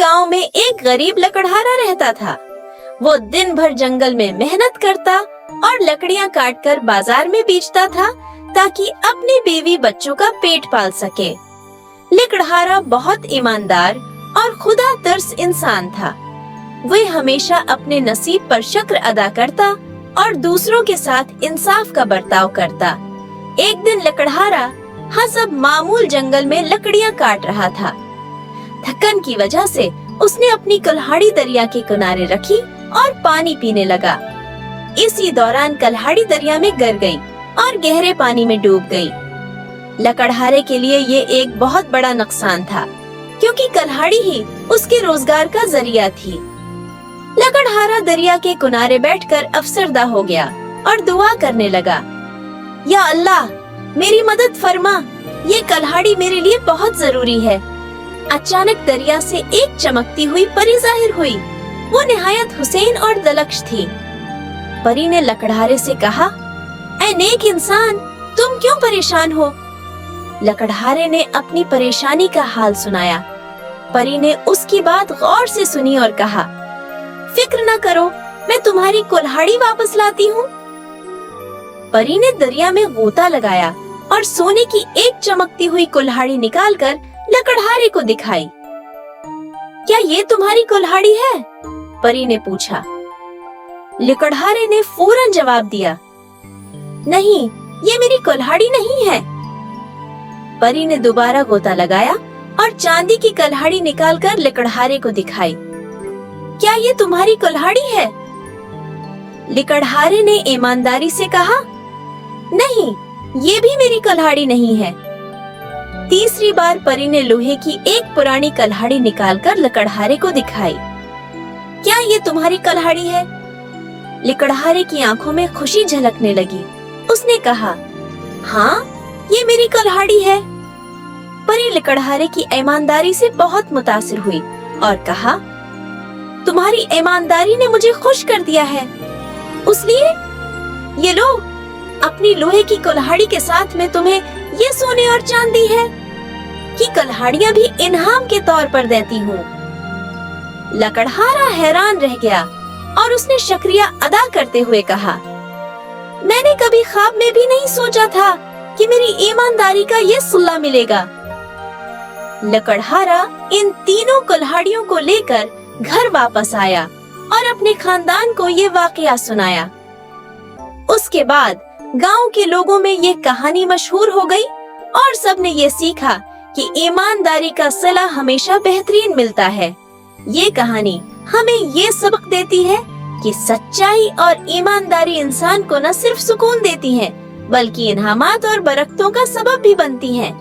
गांव में एक गरीब लकड़हारा रहता था। वो दिन भर जंगल में मेहनत करता और लकड़ियां काटकर बाजार में बेचता था ताकि अपने बीवी बच्चों का पेट पाल सके। लकड़हारा बहुत ईमानदार और खुदा तरस इंसान था। वह हमेशा अपने नसीब पर शुक्र अदा करता और दूसरों के साथ इंसाफ का बर्ताव करता। एक दिन लकड़हारा हसब मामूल जंगल में लकड़ियां काट रहा था। थकन की वजह से उसने अपनी कुल्हाड़ी दरिया के किनारे रखी और पानी पीने लगा। इसी दौरान कुल्हाड़ी दरिया में गिर गई और गहरे पानी में डूब गई। लकड़हारे के लिए ये एक बहुत बड़ा नुकसान था, क्योंकि कुल्हाड़ी ही उसके रोजगार का जरिया थी। लकड़हारा दरिया के किनारे बैठकर अफसरदा हो गया और दुआ करने लगा, या अल्लाह मेरी मदद फरमा, ये कुल्हाड़ी मेरे लिए बहुत जरूरी है। अचानक दरिया से एक चमकती हुई परी जाहिर हुई। वो निहायत हुसैन और दलक्ष थी। परी ने लकड़हारे से कहा, ऐ नेक इंसान, तुम क्यों परेशान हो? लकड़हारे ने अपनी परेशानी का हाल सुनाया। परी ने उसकी बात गौर से सुनी और कहा, फिक्र न करो, मैं तुम्हारी कुल्हाड़ी वापस लाती हूँ। परी ने दरिया में गोता लगाया और सोने की एक चमकती हुई कुल्हाड़ी निकालकर लकड़हारे को दिखाई। क्या ये तुम्हारी कुल्हाड़ी है? परी ने पूछा। लकड़हारे ने फौरन जवाब दिया, नहीं, ये मेरी कुल्हाड़ी नहीं है। परी ने दोबारा गोता लगाया और चांदी की कुल्हाड़ी निकालकर लकड़हारे को दिखाई। क्या ये तुम्हारी कुल्हाड़ी है? लकड़हारे ने ईमानदारी से कहा, नहीं, ये भी मेरी कुल्हाड़ी नहीं है। तीसरी बार परी ने लोहे की एक पुरानी कुल्हाड़ी निकालकर लकड़हारे को दिखाई। क्या ये तुम्हारी कुल्हाड़ी है? लकड़हारे की आंखों में खुशी झलकने लगी। उसने कहा, हाँ, ये मेरी कुल्हाड़ी है। परी लकड़हारे की ईमानदारी से बहुत मुतासिर हुई और कहा, तुम्हारी ईमानदारी ने मुझे खुश कर दिया है, इसलिए ये लो, अपनी लोहे की कुल्हाड़ी के साथ में तुम्हें ये सोने और चांदी है कि कुल्हाड़ियां भी इनाम के तौर पर देती हूँ। लकड़हारा हैरान रह गया और उसने शुक्रिया अदा करते हुए कहा, मैंने कभी ख्वाब में भी नहीं सोचा था कि मेरी ईमानदारी का ये सिला मिलेगा। लकड़हारा इन तीनों कुल्हाड़ियों को लेकर घर वापस आया और अपने खानदान को ये वाकया सुनाया। उसके बाद गांव के लोगों में ये कहानी मशहूर हो गई और सबने ये सीखा कि ईमानदारी का सिला हमेशा बेहतरीन मिलता है। ये कहानी हमें ये सबक देती है कि सच्चाई और ईमानदारी इंसान को न सिर्फ सुकून देती है, बल्कि इनामात और बरकतों का सबब भी बनती हैं।